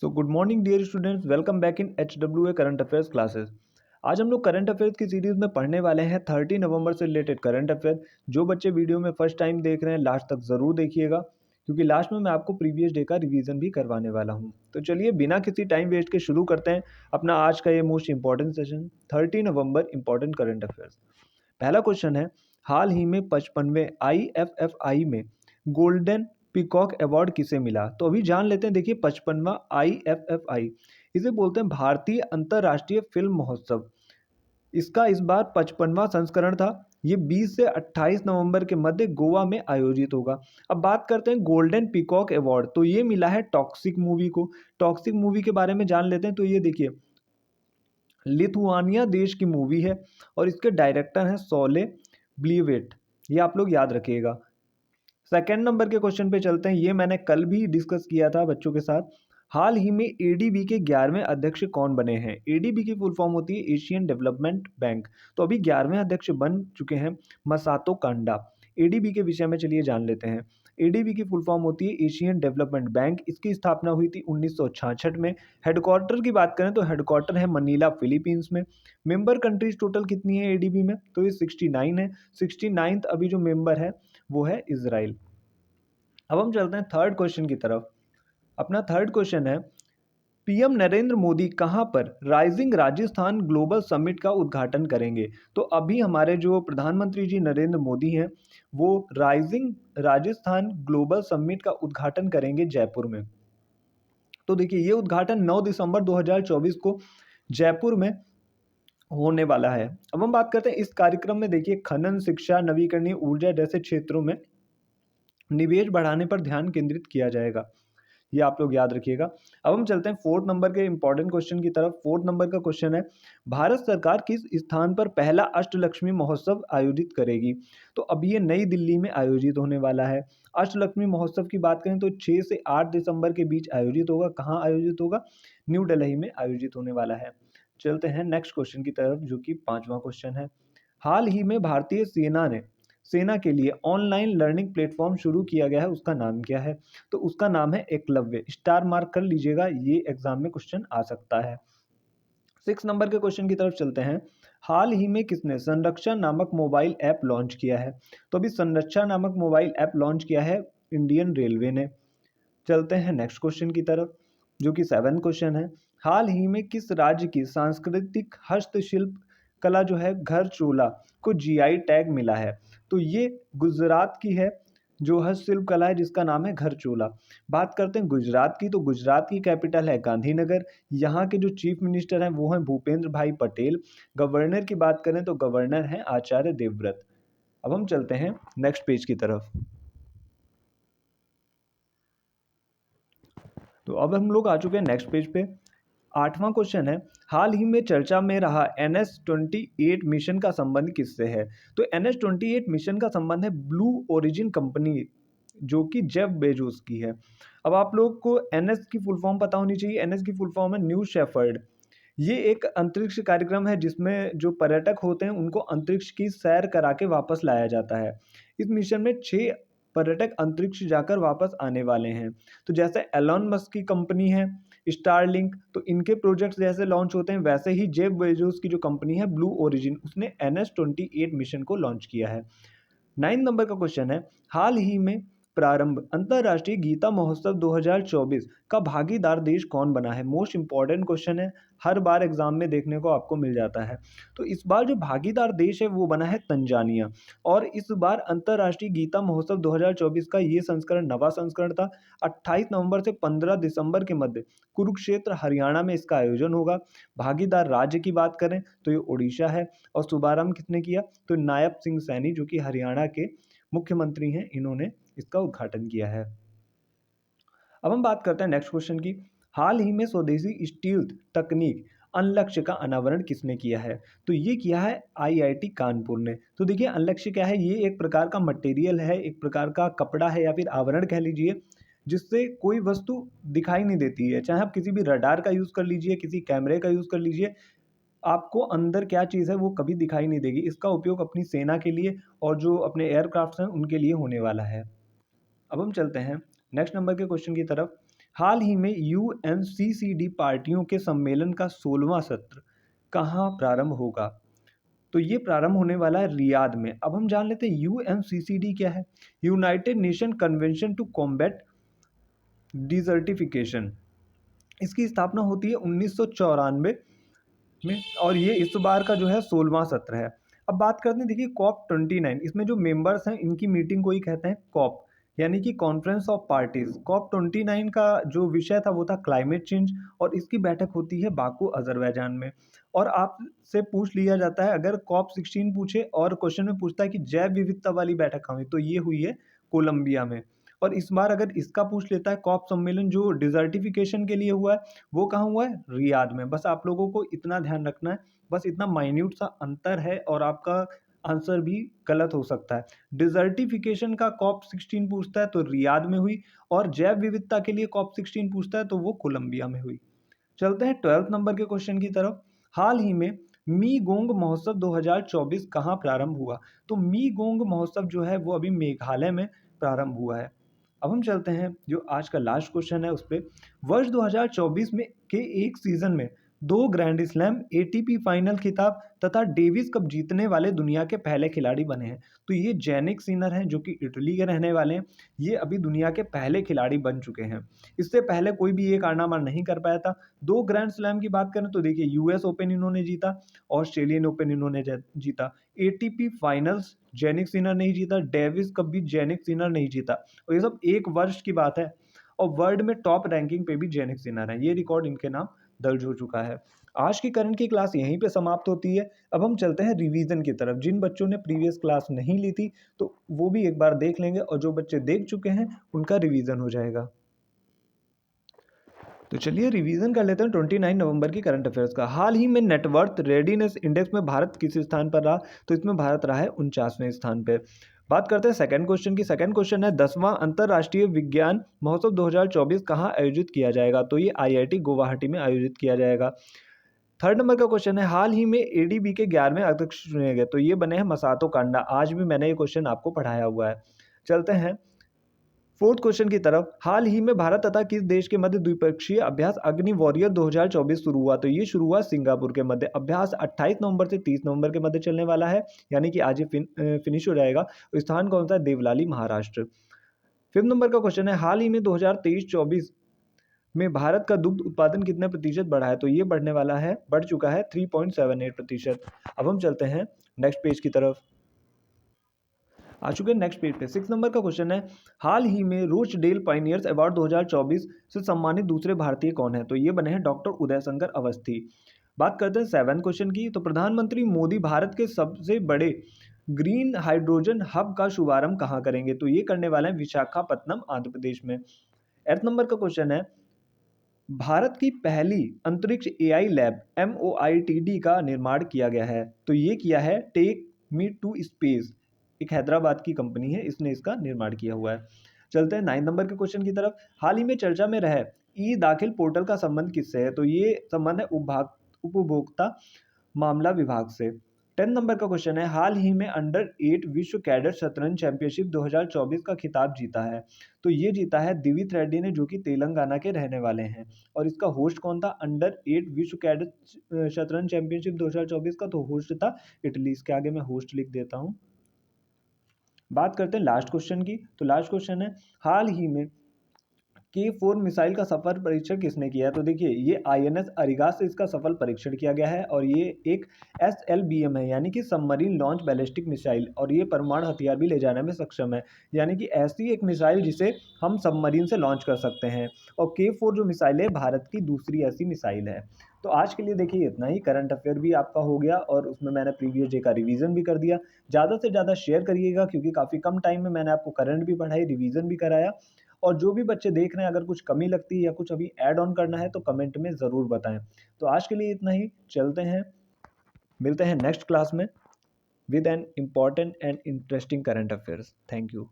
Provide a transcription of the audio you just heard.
So good morning dear students, welcome back in HWA current affairs classes. आज हम लोग current affairs की series में पढ़ने वाले हैं 30 नवंबर से रिलेटेड करंट अफेयर। जो बच्चे वीडियो में फर्स्ट टाइम देख रहे हैं लास्ट तक ज़रूर देखिएगा, क्योंकि लास्ट में मैं आपको प्रीवियस डे का रिवीजन भी करवाने वाला हूं। तो चलिए बिना किसी टाइम वेस्ट के शुरू करते हैं अपना आज का ये मोस्ट इंपॉर्टेंट सेशन 30 नवंबर इंपॉर्टेंट करंट अफेयर्स। पहला क्वेश्चन है, हाल ही में 55वें IFFI में गोल्डन पीकॉक अवार्ड किसे मिला? तो अभी जान लेते हैं। देखिए 55वां IFFI, इसे बोलते हैं भारतीय अंतर्राष्ट्रीय फिल्म महोत्सव। इसका इस बार 55वां संस्करण था। ये 20 से 28 नवंबर के मध्य गोवा में आयोजित होगा। अब बात करते हैं गोल्डन पीकॉक अवार्ड, तो ये मिला है टॉक्सिक मूवी को। टॉक्सिक मूवी के बारे में जान लेते हैं। तो ये देखिए, लिथुआनिया देश की मूवी है और इसके डायरेक्टर हैं सोले ब्लीवेट। ये आप लोग याद रखिएगा। सेकेंड नंबर के क्वेश्चन पे चलते हैं। ये मैंने कल भी डिस्कस किया था बच्चों के साथ। हाल ही में एडीबी के 11वें अध्यक्ष कौन बने हैं? एडीबी की फुल फॉर्म होती है एशियन डेवलपमेंट बैंक। तो अभी 11वें अध्यक्ष बन चुके हैं मसातो कांडा। एडीबी के विषय में चलिए जान लेते हैं। एडीबी की फुल फॉर्म होती है एशियन डेवलपमेंट बैंक। इसकी स्थापना हुई थी 1966 में। हेडक्वार्टर की बात करें तो हेडक्वार्टर है मनीला, फिलीपींस में। मेंबर कंट्रीज टोटल कितनी है एडीबी में? तो ये 69 है। 69th अभी जो मेंबर है वो है इजराइल। अब हम चलते हैं थर्ड क्वेश्चन की तरफ। अपना थर्ड क्वेश्चन है, पीएम नरेंद्र मोदी कहां पर राइजिंग राजस्थान ग्लोबल समिट का उद्घाटन करेंगे? तो अभी हमारे जो प्रधानमंत्री जी नरेंद्र मोदी हैं वो राइजिंग राजस्थान ग्लोबल समिट का उद्घाटन करेंगे जयपुर में। तो देखिए, ये उद्घाटन 9 दिसंबर 2024 को जयपुर में होने वाला है। अब हम बात करते हैं इस कार्यक्रम में। देखिए, खनन, शिक्षा, नवीकरणीय ऊर्जा जैसे क्षेत्रों में निवेश बढ़ाने पर ध्यान केंद्रित किया जाएगा। ये आप लोग याद रखिएगा। अब हम चलते हैं फोर्थ नंबर के इंपॉर्टेंट क्वेश्चन की तरफ। फोर्थ नंबर का क्वेश्चन है, भारत सरकार किस स्थान पर पहला अष्टलक्ष्मी महोत्सव आयोजित करेगी? तो अब ये नई दिल्ली में आयोजित होने वाला है। अष्टलक्ष्मी महोत्सव की बात करें तो 6 से 8 दिसंबर के बीच आयोजित होगा। कहाँ आयोजित होगा? न्यू दिल्ली में आयोजित होने वाला है। चलते हैं नेक्स्ट क्वेश्चन की तरफ, जो कि पांचवा क्वेश्चन है। हाल ही में भारतीय सेना के लिए ऑनलाइन लर्निंग प्लेटफॉर्म शुरू किया गया है, उसका नाम क्या है? तो उसका नाम है एकलव्य। स्टार मार्क कर लीजिएगा, ये एग्जाम में क्वेश्चन आ सकता है। 6 नंबर के क्वेश्चन की तरफ चलते हैं। हाल ही में किसने संरक्षा नामक मोबाइल ऐप लॉन्च किया है? तो अभी संरक्षा नामक मोबाइल ऐप लॉन्च किया है इंडियन रेलवे ने। चलते हैं नेक्स्ट क्वेश्चन की तरफ, जो कि 7 क्वेश्चन है। हाल ही में किस राज्य की सांस्कृतिक हस्तशिल्प कला जो है घर चोला को जीआई टैग मिला है? तो ये गुजरात की है जो हस्तशिल्प कला है, जिसका नाम है घर चोला। बात करते हैं गुजरात की, तो गुजरात की कैपिटल है गांधीनगर। यहाँ के जो चीफ मिनिस्टर हैं वो हैं भूपेंद्र भाई पटेल। गवर्नर की बात करें तो गवर्नर हैं आचार्य देवव्रत। अब हम चलते हैं नेक्स्ट पेज की तरफ। तो अब हम लोग आ चुके हैं नेक्स्ट पेज पे। आठवां क्वेश्चन है, हाल ही में चर्चा में रहा NH-28 मिशन का संबंध किससे है? तो NH-28 मिशन का संबंध है ब्लू ओरिजिन कंपनी, जो कि जेफ बेजोस की है। अब आप लोग को NS की फुल फॉर्म पता होनी चाहिए। NS की फुल फॉर्म है न्यू शेफर्ड। ये एक अंतरिक्ष कार्यक्रम है जिसमें जो पर्यटक होते हैं उनको अंतरिक्ष की सैर करा के वापस लाया जाता है। इस मिशन में 6 पर्यटक अंतरिक्ष जाकर वापस आने वाले हैं। तो जैसे एलॉन मस्क की कंपनी है स्टारलिंक, तो इनके प्रोजेक्ट्स जैसे लॉन्च होते हैं, वैसे ही जेफ बेजोस की जो कंपनी है ब्लू ओरिजिन, उसने NH-28 मिशन को लॉन्च किया है। 9 नंबर का क्वेश्चन है, हाल ही में प्रारंभ अंतर्राष्ट्रीय गीता महोत्सव 2024 का भागीदार देश कौन बना है? मोस्ट इंपॉर्टेंट क्वेश्चन है, हर बार एग्जाम में देखने को आपको मिल जाता है। तो इस बार जो भागीदार देश है वो बना है तंजानिया। और इस बार अंतर्राष्ट्रीय गीता महोत्सव 2024 का ये संस्करण नवा संस्करण था। 28 नवंबर से 15 दिसंबर के मध्य कुरुक्षेत्र हरियाणा में इसका आयोजन होगा। भागीदार राज्य की बात करें तो ये उड़ीसा है। और शुभारंभ किसने किया? तो नायब सिंह सैनी, जो कि हरियाणा के मुख्यमंत्री हैं, इन्होंने इसका उद्घाटन किया है। अब हम बात करते हैं नेक्स्ट क्वेश्चन की। हाल ही में स्वदेशी स्टील्थ तकनीक अनलक्ष्य का अनावरण किसने किया है? तो ये किया है IIT कानपुर ने। तो देखिए, अनलक्ष्य क्या है? ये एक प्रकार का मटेरियल है, एक प्रकार का कपड़ा है या फिर आवरण कह लीजिए, जिससे कोई वस्तु दिखाई नहीं देती है। चाहे आप किसी भी रडार का यूज़ कर लीजिए, किसी कैमरे का यूज़ कर लीजिए, आपको अंदर क्या चीज़ है वो कभी दिखाई नहीं देगी। इसका उपयोग अपनी सेना के लिए और जो अपने एयरक्राफ्ट्स हैं उनके लिए होने वाला है। अब हम चलते हैं नेक्स्ट नंबर के क्वेश्चन की तरफ। हाल ही में यूएनसीसीडी पार्टियों के सम्मेलन का 16वां सत्र कहाँ प्रारंभ होगा? तो ये प्रारंभ होने वाला है रियाद में। अब हम जान लेते हैं यूएनसीसीडी क्या है। United Nation Convention to Combat Desertification. इसकी स्थापना होती है 1994 में और ये इस बार का जो है 16वां सत्र है। अब बात करते हैं, देखिए कॉप 29, इसमें जो मेंबर्स हैं इनकी मीटिंग को ही कहते हैं कॉप, यानी कि कॉन्फ्रेंस ऑफ पार्टीज। कॉप 29 का जो विषय था वो था क्लाइमेट चेंज और इसकी बैठक होती है बाकू अजरबैजान में। और आपसे पूछ लिया जाता है, अगर कॉप 16 पूछे और क्वेश्चन में पूछता है कि जैव विविधता वाली बैठक कहाँ हुई, तो ये हुई है कोलंबिया में। और इस बार अगर इसका पूछ लेता है, कॉप सम्मेलन जो डिजर्टिफिकेशन के लिए हुआ है वो कहाँ हुआ है? रियाद में। बस आप लोगों को इतना ध्यान रखना है, बस इतना माइन्यूट सा अंतर है और आपका आंसर भी गलत हो सकता है। डिजर्टिफिकेशन का कॉप 16 पूछता है तो रियाद में हुई, और जैव विविधता के लिए कॉप 16 पूछता है तो वो कोलंबिया में हुई। चलते हैं 12th नंबर के क्वेश्चन की तरफ। हाल ही में मी गोंग महोत्सव 2024 कहाँ प्रारंभ हुआ? तो मी गोंग महोत्सव जो है वो अभी मेघालय में प्रारंभ हुआ है। अब हम चलते हैं जो आज का लास्ट क्वेश्चन है उस पे। वर्ष 2024 में के एक सीजन में 2 ग्रैंड स्लैम, एटीपी फाइनल खिताब तथा डेविस कप जीतने वाले दुनिया के पहले खिलाड़ी बने हैं। तो ये जैनिक सिनर हैं जो कि इटली के रहने वाले हैं। ये अभी दुनिया के पहले खिलाड़ी बन चुके हैं। इससे पहले कोई भी ये कारनामा नहीं कर पाया था। 2 ग्रैंड स्लैम की बात करें तो देखिए यूएस ओपन इन्होंने जीता, ऑस्ट्रेलियन ओपन इन्होंने जीता, एटीपी फाइनल्स जेनिक सिनर नहीं जीता, डेविस कप भी जेनिक सिनर नहीं जीता। और ये सब एक वर्ष की बात है। और वर्ल्ड में टॉप रैंकिंग पे भी जेनिक सिनर है। ये रिकॉर्ड इनके नाम दर्ज हो चुका है। आज की करंट की क्लास यहीं पे समाप्त होती है। अब हम चलते हैं रिवीजन की तरफ। जिन बच्चों ने प्रीवियस क्लास नहीं ली थी तो वो भी एक बार देख लेंगे, और जो बच्चे देख चुके हैं उनका रिवीजन हो जाएगा। तो चलिए रिवीजन कर लेते हैं 29 नवंबर की करंट अफेयर्स का। हाल ही में नेटवर्थ रेडीनेस इंडेक्स में भारत किस स्थान पर रहा? तो इसमें भारत रहा है 49वें स्थान पे। बात करते हैं सेकंड क्वेश्चन की। सेकंड क्वेश्चन है 10वां अंतर्राष्ट्रीय विज्ञान महोत्सव 2024 कहाँ आयोजित किया जाएगा? तो ये आईआईटी गुवाहाटी में आयोजित किया जाएगा। थर्ड नंबर का क्वेश्चन है हाल ही में एडीबी के 11वें अध्यक्ष चुने गए? तो ये बने हैं मसातो कांडा। आज भी मैंने ये क्वेश्चन आपको पढ़ाया हुआ है। चलते हैं फोर्थ क्वेश्चन की तरफ। हाल ही में भारत तथा किस देश के मध्य द्विपक्षीय अभ्यास अग्नि वॉरियर 2024 शुरू हुआ? तो ये शुरू हुआ सिंगापुर के मध्य। अभ्यास 28 नवंबर से 30 नवंबर के मध्य चलने वाला है, यानी कि आज ये फिनिश हो जाएगा। स्थान कौन सा है? देवलाली, महाराष्ट्र। फिफ्थ नंबर का क्वेश्चन है हाल ही में 2023-24 में भारत का दुग्ध उत्पादन कितने प्रतिशत बढ़ा है? तो ये बढ़ने वाला है, बढ़ चुका है 3.78%। अब हम चलते हैं नेक्स्ट पेज की तरफ। आ चुके हैं नेक्स्ट पेज पे। 6 नंबर का क्वेश्चन है हाल ही में रोचडेल पाइनियर्स अवार्ड 2024 से सम्मानित दूसरे भारतीय कौन है? तो ये बने हैं डॉक्टर उदय शंकर अवस्थी। बात करते हैं 7 क्वेश्चन की। तो प्रधानमंत्री मोदी भारत के सबसे बड़े ग्रीन हाइड्रोजन हब का शुभारंभ कहाँ करेंगे? तो ये करने वाले हैं विशाखापत्तनम, आंध्र प्रदेश में। 8 नंबर का क्वेश्चन है भारत की पहली अंतरिक्ष एआई लैब MOITD का निर्माण किया गया है? तो ये किया है टेक मी टू स्पेस, एक हैदराबाद की कंपनी है, इसने इसका निर्माण किया हुआ है। चलते हैं 9 नंबर के क्वेश्चन की तरफ। हाल ही में चर्चा में रहे ई दाखिल पोर्टल का संबंध किससे है? तो ये संबंध है उपभोक्ता मामला विभाग से। 10 नंबर का क्वेश्चन है हाल ही में अंडर 8 विश्व कैडेट शतरंज चैंपियनशिप 2024 का खिताब जीता है? तो ये जीता है दिवित रेड्डी ने, जो कि तेलंगाना के रहने वाले हैं। और इसका होस्ट कौन था? अंडर 8 विश्व कैडेट शतरंज चैंपियनशिप 2024 का तो होस्ट था इटली। इसके आगे मैं होस्ट लिख देता हूँ। बात करते हैं लास्ट क्वेश्चन की। तो लास्ट क्वेश्चन है हाल ही में K4 मिसाइल का सफल परीक्षण किसने किया है? तो देखिए ये INS अरिगा से इसका सफल परीक्षण किया गया है, और ये एक SLBM है, यानी कि सबमरीन लॉन्च बैलिस्टिक मिसाइल, और ये परमाणु हथियार भी ले जाने में सक्षम है, यानी कि ऐसी एक मिसाइल जिसे हम सबमरीन से लॉन्च कर सकते हैं। और K4 जो मिसाइल है भारत की दूसरी ऐसी मिसाइल है। तो आज के लिए देखिए इतना ही। करंट अफेयर भी आपका हो गया, और उसमें मैंने प्रीवियस डे का रिवीजन भी कर दिया। ज़्यादा से ज़्यादा शेयर करिएगा, क्योंकि काफ़ी कम टाइम में मैंने आपको करंट भी पढ़ाई, रिवीजन भी कराया। और जो भी बच्चे देख रहे हैं, अगर कुछ कमी लगती है या कुछ अभी ऐड ऑन करना है तो कमेंट में ज़रूर बताएं। तो आज के लिए इतना ही। चलते हैं, मिलते हैं नेक्स्ट क्लास में with an important and interesting current affairs. Thank you.